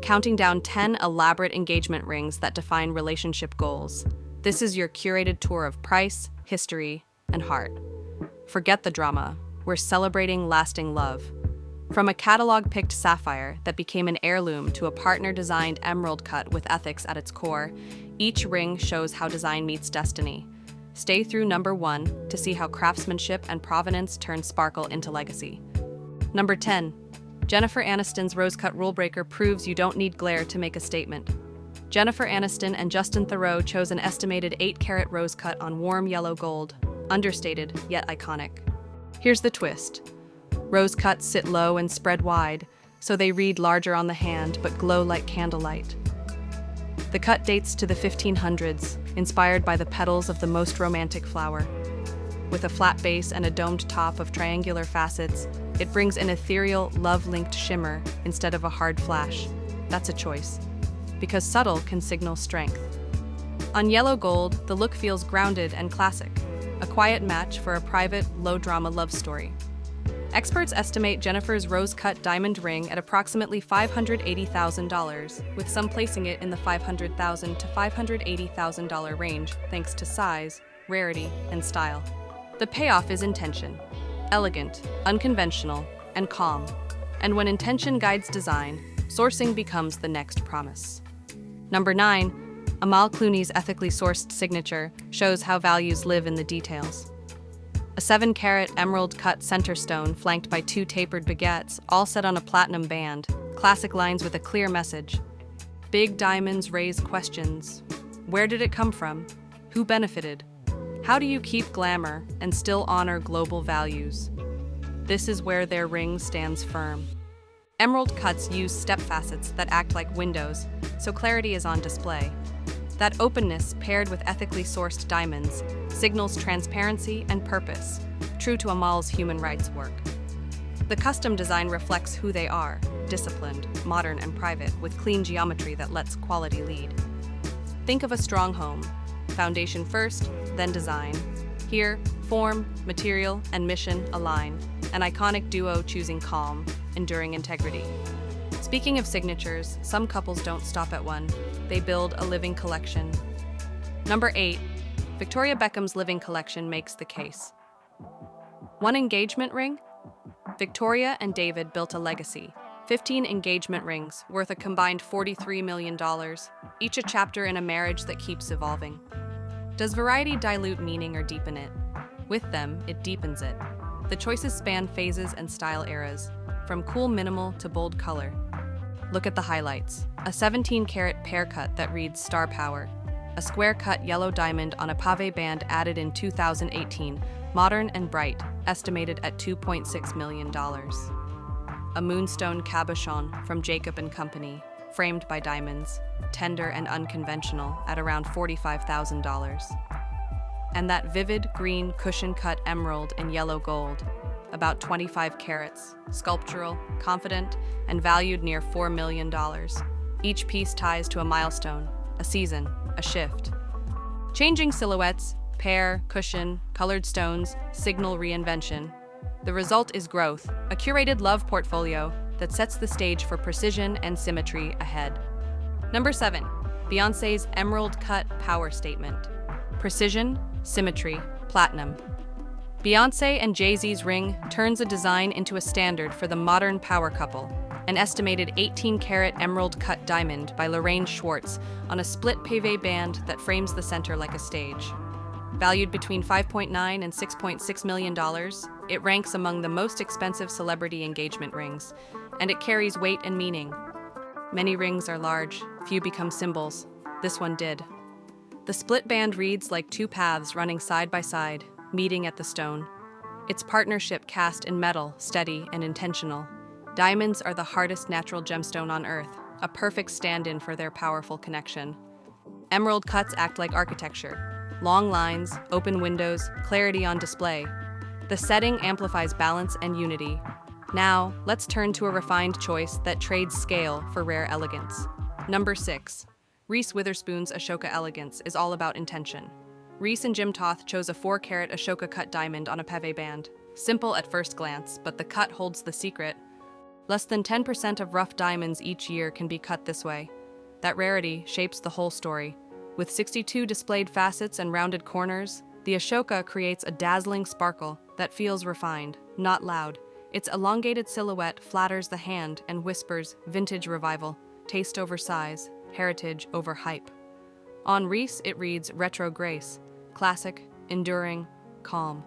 counting down 10 elaborate engagement rings that define relationship goals. This is your curated tour of price, history, and heart. Forget the drama. We're celebrating lasting love. From a catalog-picked sapphire that became an heirloom to a partner-designed emerald cut with ethics at its core, each ring shows how design meets destiny. Stay through number 1 to see how craftsmanship and provenance turn sparkle into legacy. Number 10. Jennifer Aniston's rose-cut rulebreaker proves you don't need glare to make a statement. Jennifer Aniston and Justin Theroux chose an estimated 8-carat rose cut on warm yellow gold, understated yet iconic. Here's the twist. Rose cuts sit low and spread wide, so they read larger on the hand but glow like candlelight. The cut dates to the 1500s, inspired by the petals of the most romantic flower. With a flat base and a domed top of triangular facets, it brings an ethereal, love-linked shimmer instead of a hard flash. That's a choice, because subtle can signal strength. On yellow gold, the look feels grounded and classic, a quiet match for a private, low-drama love story. Experts estimate Jennifer's rose-cut diamond ring at approximately $580,000, with some placing it in the $500,000 to $580,000 range thanks to size, rarity, and style. The payoff is intention. Elegant, unconventional, and calm. And when intention guides design, sourcing becomes the next promise. Number 9. Amal Clooney's ethically sourced signature shows how values live in the details. A 7-carat emerald-cut center stone flanked by 2 tapered baguettes, all set on a platinum band, classic lines with a clear message. Big diamonds raise questions. Where did it come from? Who benefited? How do you keep glamour and still honor global values? This is where their ring stands firm. Emerald cuts use step facets that act like windows, so clarity is on display. That openness, paired with ethically sourced diamonds, signals transparency and purpose, true to Amal's human rights work. The custom design reflects who they are, disciplined, modern, and private, with clean geometry that lets quality lead. Think of a strong home. Foundation first, then design. Here, form, material, and mission align, an iconic duo choosing calm, enduring integrity. Speaking of signatures, some couples don't stop at one. They build a living collection. Number 8. Victoria Beckham's living collection makes the case. One engagement ring? Victoria and David built a legacy. 15 engagement rings, worth a combined $43 million, each a chapter in a marriage that keeps evolving. Does variety dilute meaning or deepen it? With them, it deepens it. The choices span phases and style eras, from cool minimal to bold color. Look at the highlights. A 17-carat pear cut that reads Star Power. A square-cut yellow diamond on a pave band added in 2018, modern and bright, estimated at $2.6 million. A moonstone cabochon from Jacob & Company, framed by diamonds, tender and unconventional, at around $45,000. And that vivid green cushion-cut emerald in yellow gold, about 25 carats, sculptural, confident, and valued near $4 million. Each piece ties to a milestone, a season, a shift. Changing silhouettes, pear, cushion, colored stones, signal reinvention. The result is growth, a curated love portfolio that sets the stage for precision and symmetry ahead. Number 7. Beyoncé's emerald-cut power statement. Precision, symmetry, platinum. Beyoncé and Jay-Z's ring turns a design into a standard for the modern power couple, an estimated 18-carat emerald-cut diamond by Lorraine Schwartz on a split pavé band that frames the center like a stage. Valued between $5.9 and $6.6 million, it ranks among the most expensive celebrity engagement rings, and it carries weight and meaning. Many rings are large, few become symbols. This one did. The split band reads like 2 paths running side by side, meeting at the stone. Its partnership cast in metal, steady and intentional. Diamonds are the hardest natural gemstone on Earth, a perfect stand-in for their powerful connection. Emerald cuts act like architecture. Long lines, open windows, clarity on display. The setting amplifies balance and unity. Now, let's turn to a refined choice that trades scale for rare elegance. Number 6. Reese Witherspoon's Ashoka Elegance is all about intention. Reese and Jim Toth chose a 4-carat Ashoka cut diamond on a pavé band. Simple at first glance, but the cut holds the secret. Less than 10% of rough diamonds each year can be cut this way. That rarity shapes the whole story. With 62 displayed facets and rounded corners, the Ashoka creates a dazzling sparkle that feels refined, not loud. Its elongated silhouette flatters the hand and whispers vintage revival, taste over size, heritage over hype. On Reese, it reads retro grace, classic, enduring, calm.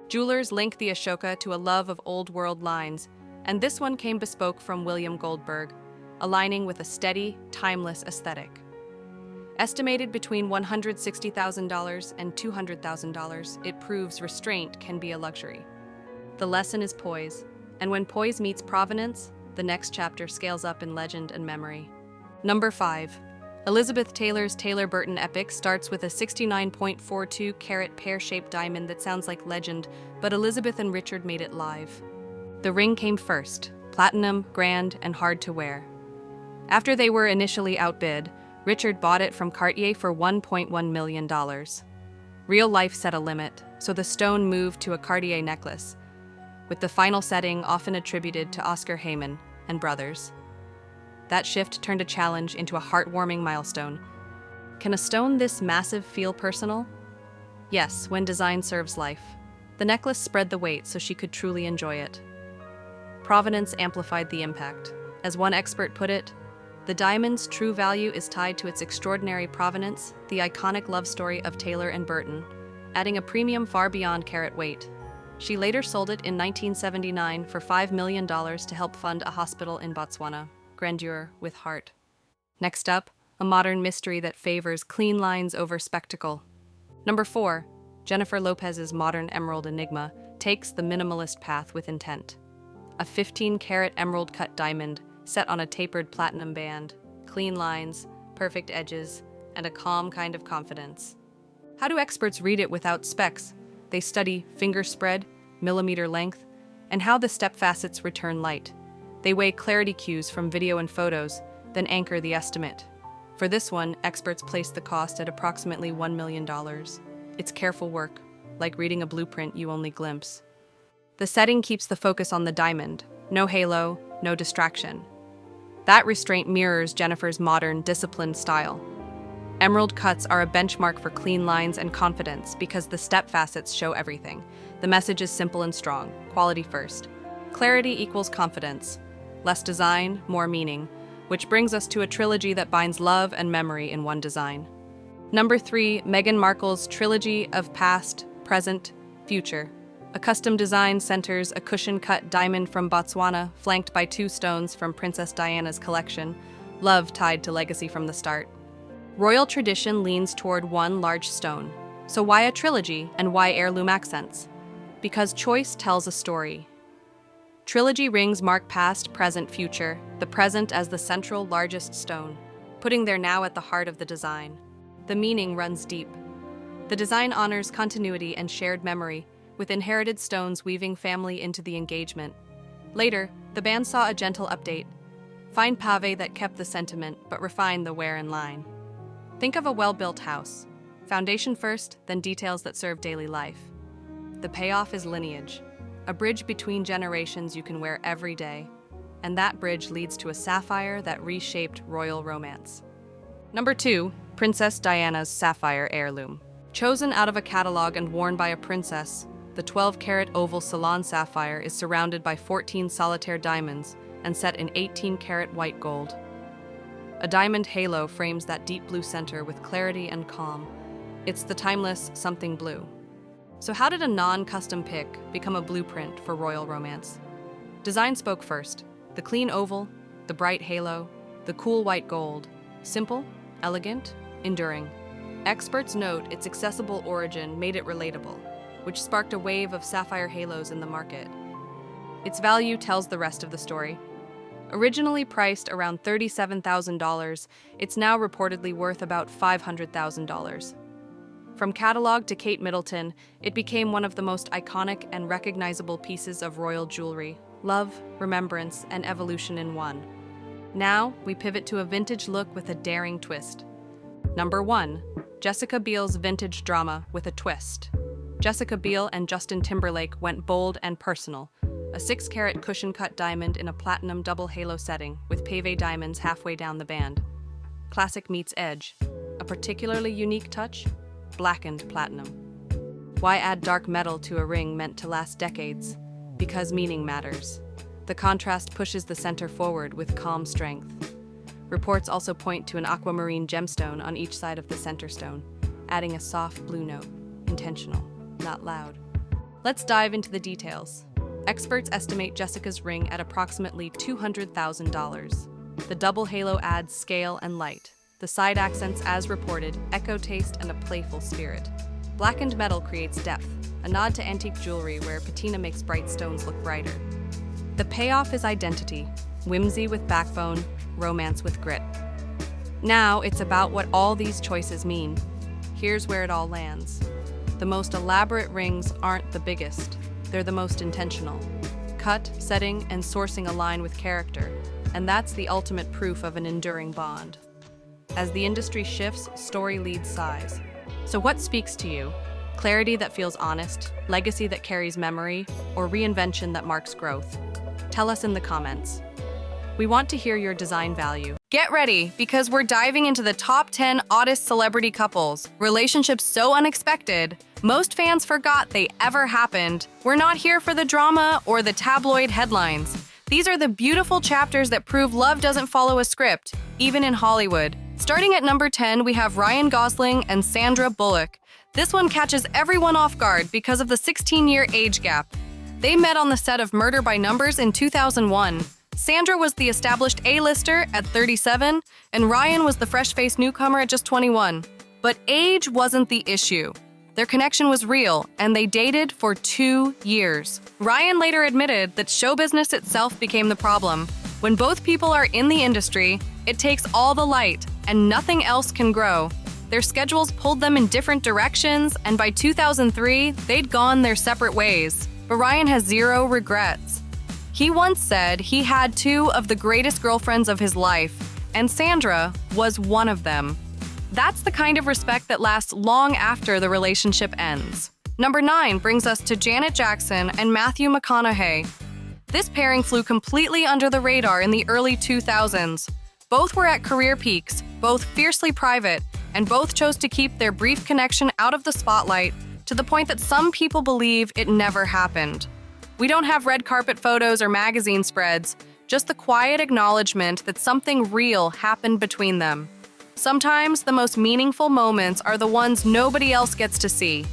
Jewelers link the Ashoka to a love of old-world lines, and this one came bespoke from William Goldberg, aligning with a steady, timeless aesthetic. Estimated between $160,000 and $200,000, it proves restraint can be a luxury. The lesson is poise, and when poise meets provenance, the next chapter scales up in legend and memory. Number 5. Elizabeth Taylor's Taylor-Burton epic starts with a 69.42-carat pear-shaped diamond that sounds like legend, but Elizabeth and Richard made it live. The ring came first, platinum, grand, and hard to wear. After they were initially outbid, Richard bought it from Cartier for $1.1 million. Real life set a limit, so the stone moved to a Cartier necklace, with the final setting often attributed to Oscar Heyman and brothers. That shift turned a challenge into a heartwarming milestone. Can a stone this massive feel personal? Yes, when design serves life. The necklace spread the weight so she could truly enjoy it. Provenance amplified the impact. As one expert put it, the diamond's true value is tied to its extraordinary provenance, the iconic love story of Taylor and Burton, adding a premium far beyond carat weight. She later sold it in 1979 for $5 million to help fund a hospital in Botswana. Grandeur with heart. Next up, a modern mystery that favors clean lines over spectacle. Number 4. Jennifer Lopez's modern emerald enigma takes the minimalist path with intent. A 15-carat emerald-cut diamond set on a tapered platinum band, clean lines, perfect edges, and a calm kind of confidence. How do experts read it without specs? They study finger spread, millimeter length, and how the step facets return light. They weigh clarity cues from video and photos, then anchor the estimate. For this one, experts place the cost at approximately $1 million. It's careful work, like reading a blueprint you only glimpse. The setting keeps the focus on the diamond. No halo, no distraction. That restraint mirrors Jennifer's modern, disciplined style. Emerald cuts are a benchmark for clean lines and confidence because the step facets show everything. The message is simple and strong, quality first. Clarity equals confidence. Less design, more meaning, which brings us to a trilogy that binds love and memory in one design. Number 3, Meghan Markle's trilogy of past, present, future. A custom design centers a cushion-cut diamond from Botswana, flanked by 2 stones from Princess Diana's collection, love tied to legacy from the start. Royal tradition leans toward one large stone. So why a trilogy and why heirloom accents? Because choice tells a story. Trilogy rings mark past, present, future, the present as the central largest stone, putting their now at the heart of the design. The meaning runs deep. The design honors continuity and shared memory, with inherited stones weaving family into the engagement. Later, the band saw a gentle update. Fine pave that kept the sentiment, but refined the wear and line. Think of a well-built house. Foundation first, then details that serve daily life. The payoff is lineage. A bridge between generations you can wear every day, and that bridge leads to a sapphire that reshaped royal romance. Number 2, Princess Diana's sapphire heirloom. Chosen out of a catalog and worn by a princess, the 12-carat oval salon sapphire is surrounded by 14 solitaire diamonds and set in 18-carat white gold. A diamond halo frames that deep blue center with clarity and calm. It's the timeless something blue. So how did a non-custom pick become a blueprint for royal romance? Design spoke first. The clean oval, the bright halo, the cool white gold. Simple, elegant, enduring. Experts note its accessible origin made it relatable, which sparked a wave of sapphire halos in the market. Its value tells the rest of the story. Originally priced around $37,000, it's now reportedly worth about $500,000. From catalog to Kate Middleton, it became one of the most iconic and recognizable pieces of royal jewelry. Love, remembrance, and evolution in one. Now, we pivot to a vintage look with a daring twist. Number 1, Jessica Biel's vintage drama with a twist. Jessica Biel and Justin Timberlake went bold and personal, a 6-carat cushion-cut diamond in a platinum double halo setting with pave diamonds halfway down the band. Classic meets edge. A particularly unique touch? Blackened platinum. Why add dark metal to a ring meant to last decades? Because meaning matters. The contrast pushes the center forward with calm strength. Reports also point to an aquamarine gemstone on each side of the center stone, adding a soft blue note. Intentional, not loud. Let's dive into the details. Experts estimate Jessica's ring at approximately $200,000. The double halo adds scale and light. The side accents, as reported, echo taste and a playful spirit. Blackened metal creates depth, a nod to antique jewelry where patina makes bright stones look brighter. The payoff is identity, whimsy with backbone, romance with grit. Now it's about what all these choices mean. Here's where it all lands. The most elaborate rings aren't the biggest, they're the most intentional. Cut, setting, and sourcing align with character, and that's the ultimate proof of an enduring bond. As the industry shifts, story leads size. So what speaks to you? Clarity that feels honest, legacy that carries memory, or reinvention that marks growth? Tell us in the comments. We want to hear your design value. Get ready, because we're diving into the top 10 oddest celebrity couples. Relationships so unexpected, most fans forgot they ever happened. We're not here for the drama or the tabloid headlines. These are the beautiful chapters that prove love doesn't follow a script, even in Hollywood. Starting at number 10, we have Ryan Gosling and Sandra Bullock. This one catches everyone off guard because of the 16-year age gap. They met on the set of Murder by Numbers in 2001. Sandra was the established A-lister at 37, and Ryan was the fresh-faced newcomer at just 21. But age wasn't the issue. Their connection was real, and they dated for 2 years. Ryan later admitted that show business itself became the problem. When both people are in the industry, it takes all the light, and nothing else can grow. Their schedules pulled them in different directions, and by 2003, they'd gone their separate ways. But Ryan has zero regrets. He once said he had 2 of the greatest girlfriends of his life, and Sandra was one of them. That's the kind of respect that lasts long after the relationship ends. Number 9 brings us to Janet Jackson and Matthew McConaughey. This pairing flew completely under the radar in the early 2000s. Both were at career peaks, both fiercely private, and both chose to keep their brief connection out of the spotlight, to the point that some people believe it never happened. We don't have red carpet photos or magazine spreads, just the quiet acknowledgement that something real happened between them. Sometimes the most meaningful moments are the ones nobody else gets to see.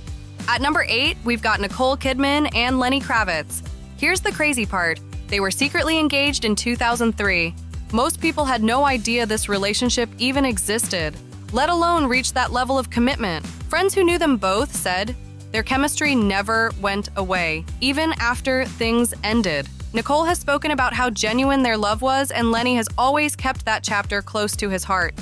At number 8, we've got Nicole Kidman and Lenny Kravitz. Here's the crazy part. They were secretly engaged in 2003. Most people had no idea this relationship even existed, let alone reach that level of commitment. Friends who knew them both said their chemistry never went away, even after things ended. Nicole has spoken about how genuine their love was, and Lenny has always kept that chapter close to his heart.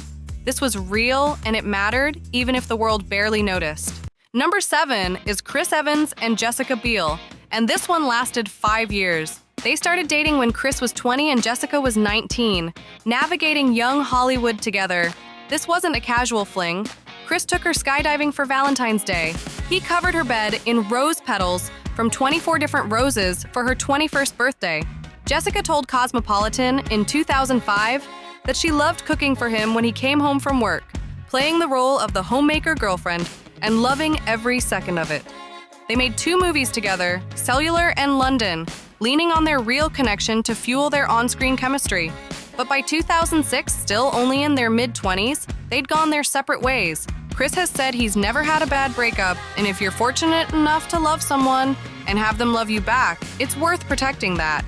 This was real, and it mattered, even if the world barely noticed. Number 7 is Chris Evans and Jessica Biel, and this one lasted 5 years. They started dating when Chris was 20 and Jessica was 19, navigating young Hollywood together. This wasn't a casual fling. Chris took her skydiving for Valentine's Day. He covered her bed in rose petals from 24 different roses for her 21st birthday. Jessica told Cosmopolitan in 2005 that she loved cooking for him when he came home from work, playing the role of the homemaker girlfriend and loving every second of it. They made 2 movies together, Cellular and London, leaning on their real connection to fuel their on-screen chemistry. But by 2006, still only in their mid-20s, they'd gone their separate ways. Chris has said he's never had a bad breakup, and if you're fortunate enough to love someone and have them love you back, it's worth protecting that.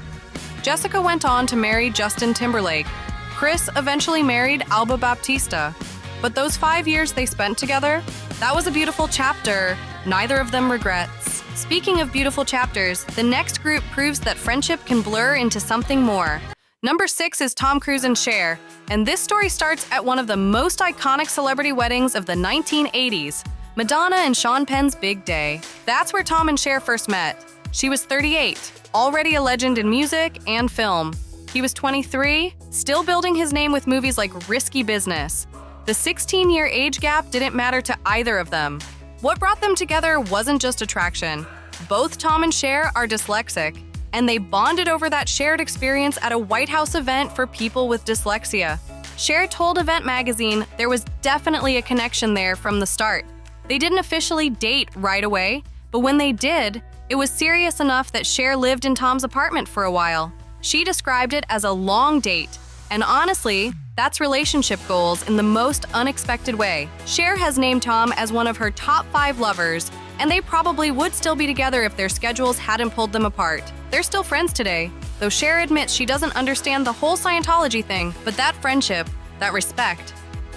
Jessica went on to marry Justin Timberlake. Chris eventually married Alba Baptista. But those 5 years they spent together, that was a beautiful chapter neither of them regrets. Speaking of beautiful chapters, the next group proves that friendship can blur into something more. Number 6 is Tom Cruise and Cher, and this story starts at one of the most iconic celebrity weddings of the 1980s, Madonna and Sean Penn's big day. That's where Tom and Cher first met. She was 38, already a legend in music and film. He was 23, still building his name with movies like Risky Business. The 16-year age gap didn't matter to either of them. What brought them together wasn't just attraction. Both Tom and Cher are dyslexic. and they bonded over that shared experience at a White House event for people with dyslexia. Cher told Event magazine there was definitely a connection there from the start. They didn't officially date right away, but when they did, it was serious enough that Cher lived in Tom's apartment for a while. She described it as a long date, and honestly, that's relationship goals in the most unexpected way. Cher has named Tom as one of her top 5 lovers, and they probably would still be together if their schedules hadn't pulled them apart. They're still friends today, though Cher admits she doesn't understand the whole Scientology thing, but that friendship, that respect,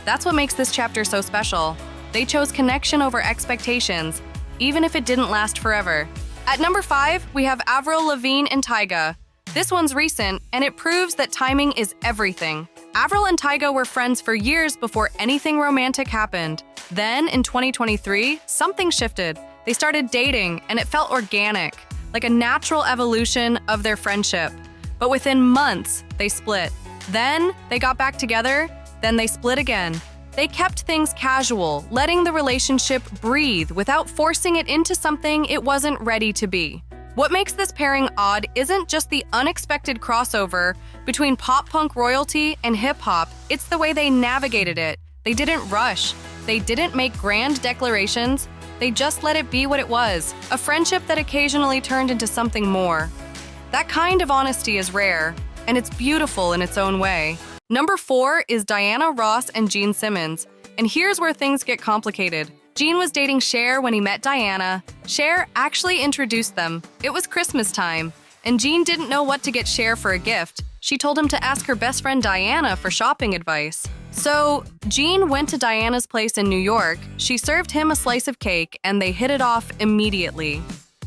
that's what makes this chapter so special. They chose connection over expectations, even if it didn't last forever. At number 5, we have Avril Lavigne and Tyga. This one's recent, and it proves that timing is everything. Avril and Tyga were friends for years before anything romantic happened. Then, in 2023, something shifted. They started dating, and it felt organic, like a natural evolution of their friendship. But within months, they split. Then, they got back together, then they split again. They kept things casual, letting the relationship breathe without forcing it into something it wasn't ready to be. What makes this pairing odd isn't just the unexpected crossover between pop-punk royalty and hip-hop, it's the way they navigated it. They didn't rush. They didn't make grand declarations. They just let it be what it was, a friendship that occasionally turned into something more. That kind of honesty is rare, and it's beautiful in its own way. Number 4 is Diana Ross and Gene Simmons, and here's where things get complicated. Gene was dating Cher when he met Diana. Cher actually introduced them. It was Christmas time, and Gene didn't know what to get Cher for a gift. She told him to ask her best friend Diana for shopping advice. So, Gene went to Diana's place in New York. She served him a slice of cake, and they hit it off immediately.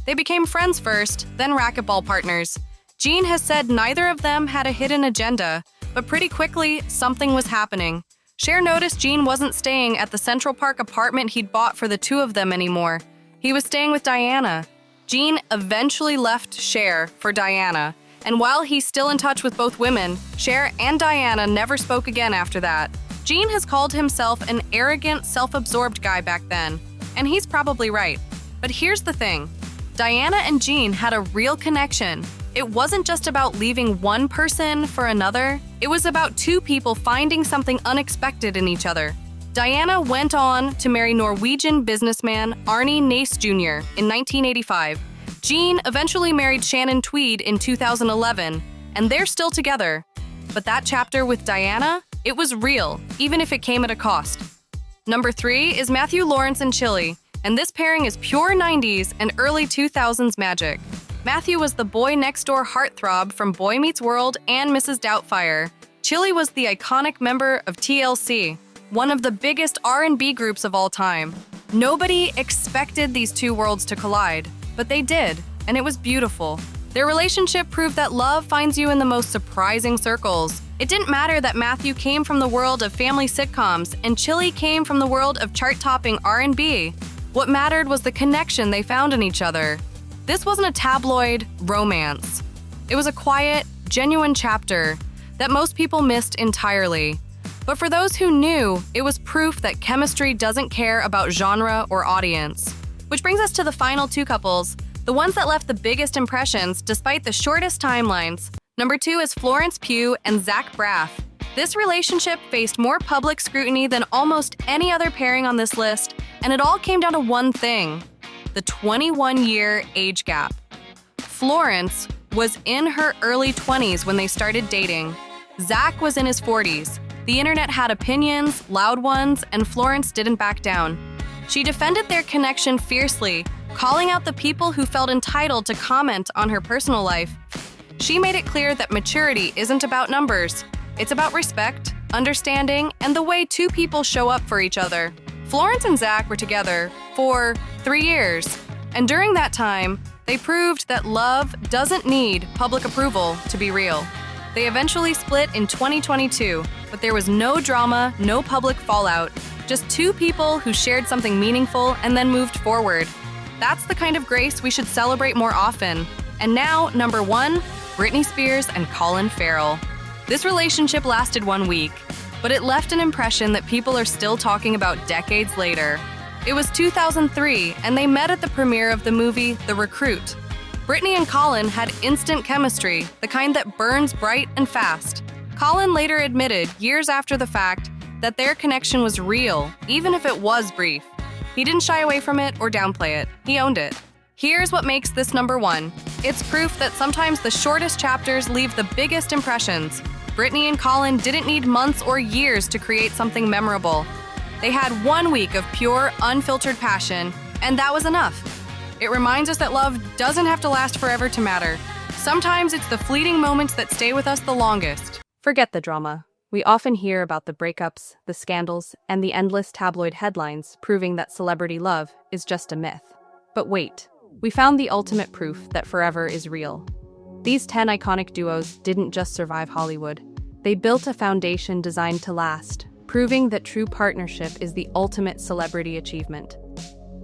They became friends first, then racquetball partners. Gene has said neither of them had a hidden agenda, but pretty quickly, something was happening. Cher noticed Gene wasn't staying at the Central Park apartment he'd bought for the two of them anymore. He was staying with Diana. Gene eventually left Cher for Diana, and while he's still in touch with both women, Cher and Diana never spoke again after that. Gene has called himself an arrogant, self-absorbed guy back then, and he's probably right. But here's the thing. Diana and Gene had a real connection. It wasn't just about leaving one person for another. It was about two people finding something unexpected in each other. Diana went on to marry Norwegian businessman Arne Nace Jr. in 1985. Gene eventually married Shannon Tweed in 2011, and they're still together. But that chapter with Diana, it was real, even if it came at a cost. Number 3 is Matthew Lawrence and Chili, and this pairing is pure 90s and early 2000s magic. Matthew was the boy-next-door heartthrob from Boy Meets World and Mrs. Doubtfire. Chili was the iconic member of TLC, one of the biggest R&B groups of all time. Nobody expected these two worlds to collide, but they did, and it was beautiful. Their relationship proved that love finds you in the most surprising circles. It didn't matter that Matthew came from the world of family sitcoms and Chili came from the world of chart-topping R&B. What mattered was the connection they found in each other. This wasn't a tabloid romance. It was a quiet, genuine chapter that most people missed entirely. But for those who knew, it was proof that chemistry doesn't care about genre or audience. Which brings us to the final two couples, the ones that left the biggest impressions despite the shortest timelines. Number 2 is Florence Pugh and Zach Braff. This relationship faced more public scrutiny than almost any other pairing on this list, and it all came down to one thing: the 21-year age gap. Florence was in her early 20s when they started dating. Zach was in his 40s. The internet had opinions, loud ones, and Florence didn't back down. She defended their connection fiercely, calling out the people who felt entitled to comment on her personal life. She made it clear that maturity isn't about numbers. It's about respect, understanding, and the way two people show up for each other. Florence and Zach were together for 3 years, and during that time, they proved that love doesn't need public approval to be real. They eventually split in 2022, but there was no drama, no public fallout, just two people who shared something meaningful and then moved forward. That's the kind of grace we should celebrate more often. And now, number 1, Britney Spears and Colin Farrell. This relationship lasted 1 week, but it left an impression that people are still talking about decades later. It was 2003, and they met at the premiere of the movie The Recruit. Britney and Colin had instant chemistry, the kind that burns bright and fast. Colin later admitted, years after the fact, that their connection was real, even if it was brief. He didn't shy away from it or downplay it. He owned it. Here's what makes this number one. It's proof that sometimes the shortest chapters leave the biggest impressions. Britney and Colin didn't need months or years to create something memorable. They had 1 week of pure, unfiltered passion, and that was enough. It reminds us that love doesn't have to last forever to matter. Sometimes it's the fleeting moments that stay with us the longest. Forget the drama. We often hear about the breakups, the scandals, and the endless tabloid headlines proving that celebrity love is just a myth. But wait, we found the ultimate proof that forever is real. These 10 iconic duos didn't just survive Hollywood. They built a foundation designed to last, proving that true partnership is the ultimate celebrity achievement.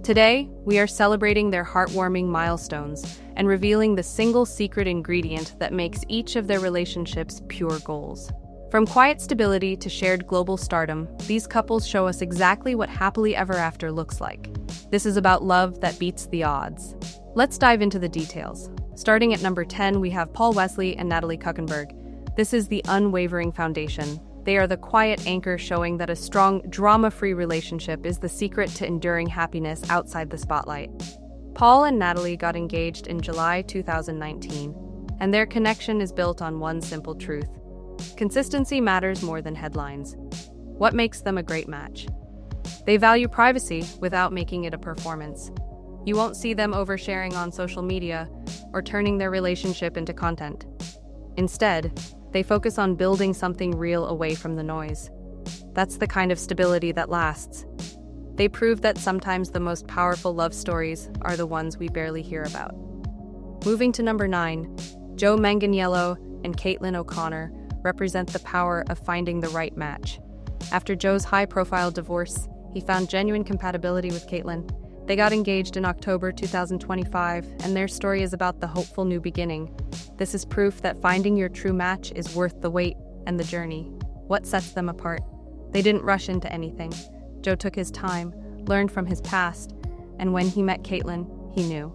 Today, we are celebrating their heartwarming milestones and revealing the single secret ingredient that makes each of their relationships pure goals. From quiet stability to shared global stardom, these couples show us exactly what happily ever after looks like. This is about love that beats the odds. Let's dive into the details. Starting at number 10, we have Paul Wesley and Natalie Kuchenberg. This is the unwavering foundation. They are the quiet anchor showing that a strong, drama-free relationship is the secret to enduring happiness outside the spotlight. Paul and Natalie got engaged in July 2019, and their connection is built on one simple truth. Consistency matters more than headlines. What makes them a great match? They value privacy without making it a performance. You won't see them oversharing on social media or turning their relationship into content. Instead, they focus on building something real away from the noise. That's the kind of stability that lasts. They prove that sometimes the most powerful love stories are the ones we barely hear about. Moving to number 9, Joe Manganiello and Caitlin O'Connor represent the power of finding the right match. After Joe's high-profile divorce, he found genuine compatibility with Caitlin. They got engaged in October 2025, and their story is about the hopeful new beginning. This is proof that finding your true match is worth the wait and the journey. What sets them apart? They didn't rush into anything. Joe took his time, learned from his past, and when he met Caitlin, he knew.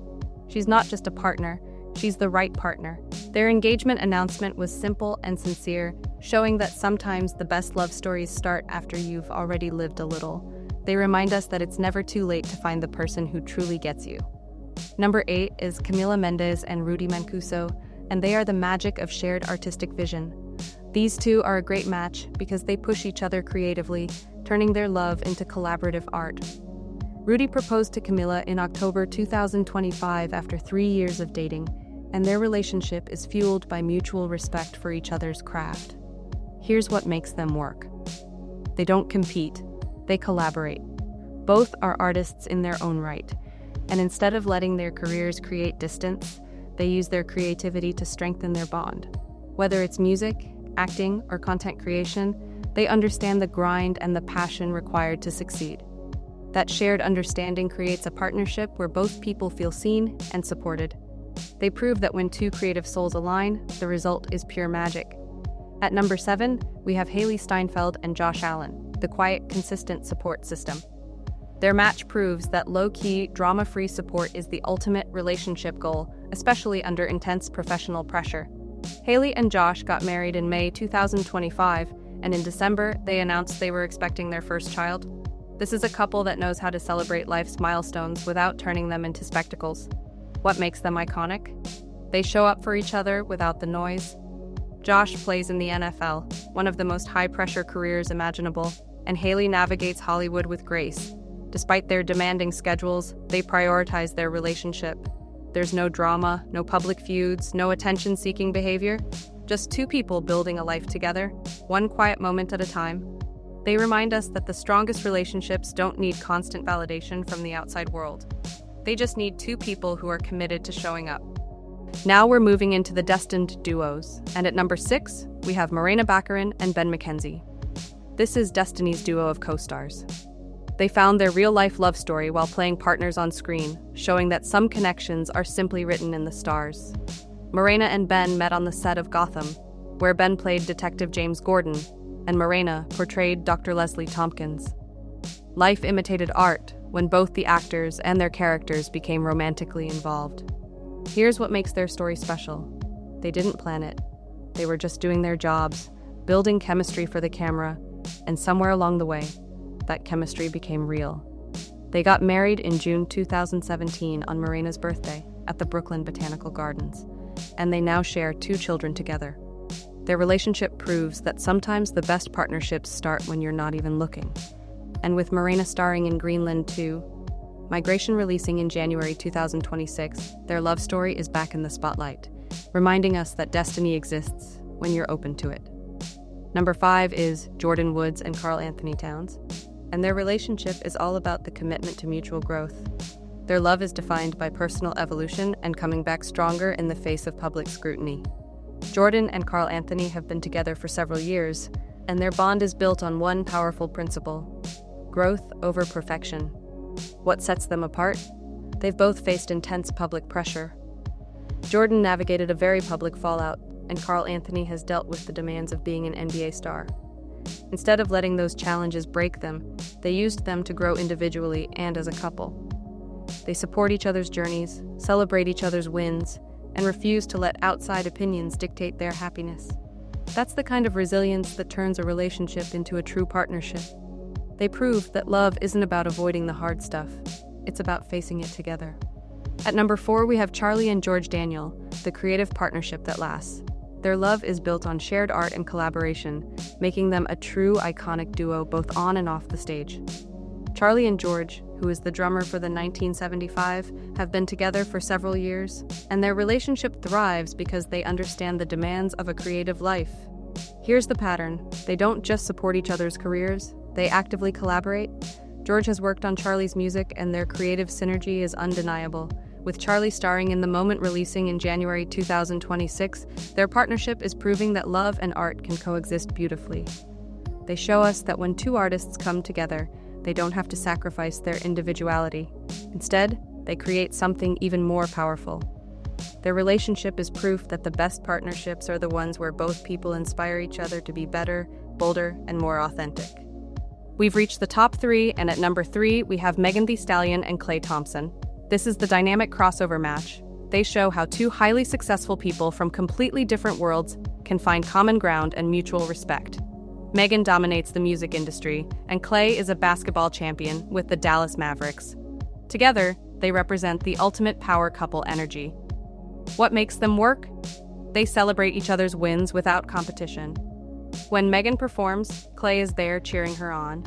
She's not just a partner, she's the right partner. Their engagement announcement was simple and sincere, showing that sometimes the best love stories start after you've already lived a little. They remind us that it's never too late to find the person who truly gets you. Number 8 is Camila Mendes and Rudy Mancuso, and they are the magic of shared artistic vision. These two are a great match because they push each other creatively, turning their love into collaborative art. Rudy proposed to Camila in October 2025 after 3 years of dating, and their relationship is fueled by mutual respect for each other's craft. Here's what makes them work. They don't compete. They collaborate. Both are artists in their own right, and instead of letting their careers create distance, they use their creativity to strengthen their bond. Whether it's music, acting, or content creation, they understand the grind and the passion required to succeed. That shared understanding creates a partnership where both people feel seen and supported. They prove that when two creative souls align, the result is pure magic. At number 7, we have Hailee Steinfeld and Josh Allen, the quiet, consistent support system. Their match proves that low-key, drama-free support is the ultimate relationship goal, especially under intense professional pressure. Hailee and Josh got married in May 2025, and in December, they announced they were expecting their first child. This is a couple that knows how to celebrate life's milestones without turning them into spectacles. What makes them iconic? They show up for each other without the noise. Josh plays in the NFL, one of the most high-pressure careers imaginable, and Hailee navigates Hollywood with grace. Despite their demanding schedules, they prioritize their relationship. There's no drama, no public feuds, no attention-seeking behavior. Just two people building a life together, one quiet moment at a time. They remind us that the strongest relationships don't need constant validation from the outside world. They just need two people who are committed to showing up. Now we're moving into the destined duos, and at number 6, we have Morena Baccarin and Ben McKenzie. This is Destiny's duo of co-stars. They found their real-life love story while playing partners on screen, showing that some connections are simply written in the stars. Morena and Ben met on the set of Gotham, where Ben played Detective James Gordon, and Morena portrayed Dr. Leslie Tompkins. Life imitated art when both the actors and their characters became romantically involved. Here's what makes their story special. They didn't plan it. They were just doing their jobs, building chemistry for the camera, and somewhere along the way, that chemistry became real. They got married in June 2017 on Morena's birthday at the Brooklyn Botanical Gardens, and they now share 2 children together. Their relationship proves that sometimes the best partnerships start when you're not even looking. And with Morena starring in Greenland 2, Migration releasing in January 2026, their love story is back in the spotlight, reminding us that destiny exists when you're open to it. Number 5 is Jordyn Woods and Karl Anthony Towns, and their relationship is all about the commitment to mutual growth. Their love is defined by personal evolution and coming back stronger in the face of public scrutiny. Jordyn and Karl Anthony have been together for several years, and their bond is built on one powerful principle: growth over perfection. What sets them apart? They've both faced intense public pressure. Jordyn navigated a very public fallout, and Karl Anthony has dealt with the demands of being an NBA star. Instead of letting those challenges break them, they used them to grow individually and as a couple. They support each other's journeys, celebrate each other's wins, and refuse to let outside opinions dictate their happiness. That's the kind of resilience that turns a relationship into a true partnership. They prove that love isn't about avoiding the hard stuff. It's about facing it together. At number 4, we have Charli and George Daniel, the creative partnership that lasts. Their love is built on shared art and collaboration, making them a true iconic duo both on and off the stage. Charli and George, who is the drummer for the 1975, have been together for several years, and their relationship thrives because they understand the demands of a creative life. Here's the pattern: they don't just support each other's careers, they actively collaborate. George has worked on Charli's music, and their creative synergy is undeniable. With Charli starring in The Moment releasing in January 2026, their partnership is proving that love and art can coexist beautifully. They show us that when 2 artists come together, they don't have to sacrifice their individuality. Instead, they create something even more powerful. Their relationship is proof that the best partnerships are the ones where both people inspire each other to be better, bolder, and more authentic. We've reached the top 3, and at number 3, we have Megan Thee Stallion and Klay Thompson. This is the dynamic crossover match. They show how 2 highly successful people from completely different worlds can find common ground and mutual respect. Megan dominates the music industry, and Klay is a basketball champion with the Dallas Mavericks. Together, they represent the ultimate power couple energy. What makes them work? They celebrate each other's wins without competition. When Megan performs, Klay is there cheering her on.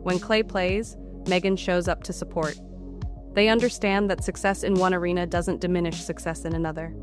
When Klay plays, Megan shows up to support. They understand that success in one arena doesn't diminish success in another.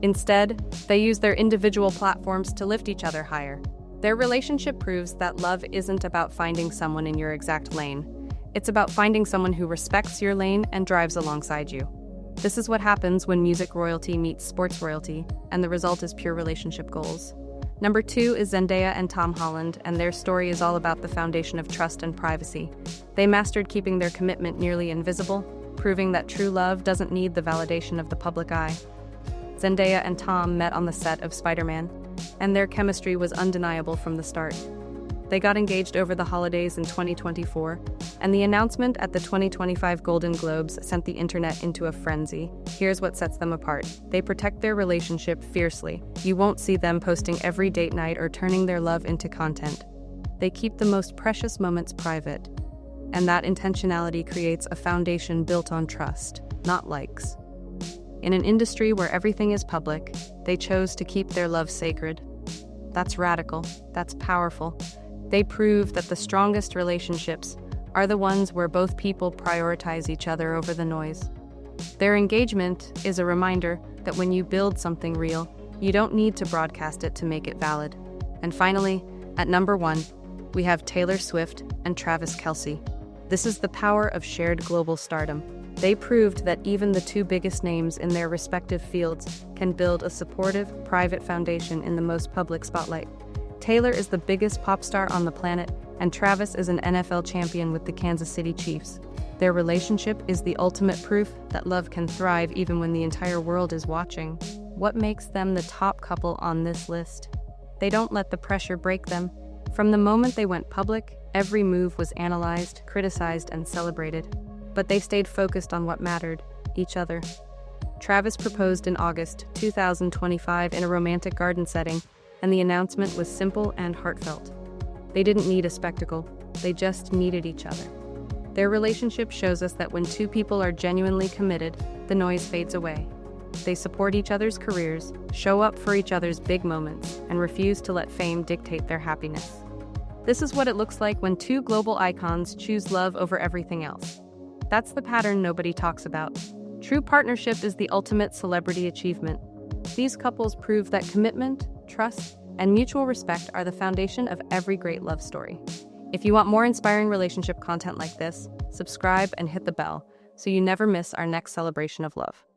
Instead, they use their individual platforms to lift each other higher. Their relationship proves that love isn't about finding someone in your exact lane. It's about finding someone who respects your lane and drives alongside you. This is what happens when music royalty meets sports royalty, and the result is pure relationship goals. Number 2 is Zendaya and Tom Holland, and their story is all about the foundation of trust and privacy. They mastered keeping their commitment nearly invisible, proving that true love doesn't need the validation of the public eye. Zendaya and Tom met on the set of Spider-Man, and their chemistry was undeniable from the start. They got engaged over the holidays in 2024, and the announcement at the 2025 Golden Globes sent the internet into a frenzy. Here's what sets them apart. They protect their relationship fiercely. You won't see them posting every date night or turning their love into content. They keep the most precious moments private, and that intentionality creates a foundation built on trust, not likes. In an industry where everything is public, they chose to keep their love sacred. That's radical. That's powerful. They prove that the strongest relationships are the ones where both people prioritize each other over the noise. Their engagement is a reminder that when you build something real, you don't need to broadcast it to make it valid. And finally, at number 1, we have Taylor Swift and Travis Kelce. This is the power of shared global stardom. They proved that even the 2 biggest names in their respective fields can build a supportive, private foundation in the most public spotlight. Taylor is the biggest pop star on the planet, and Travis is an NFL champion with the Kansas City Chiefs. Their relationship is the ultimate proof that love can thrive even when the entire world is watching. What makes them the top couple on this list? They don't let the pressure break them. From the moment they went public, every move was analyzed, criticized, and celebrated. But they stayed focused on what mattered: each other. Travis proposed in August 2025 in a romantic garden setting, and the announcement was simple and heartfelt. They didn't need a spectacle, they just needed each other. Their relationship shows us that when two people are genuinely committed, the noise fades away. They support each other's careers, show up for each other's big moments, and refuse to let fame dictate their happiness. This is what it looks like when two global icons choose love over everything else. That's the pattern nobody talks about. True partnership is the ultimate celebrity achievement. These couples prove that commitment, trust, and mutual respect are the foundation of every great love story. If you want more inspiring relationship content like this, subscribe and hit the bell so you never miss our next celebration of love.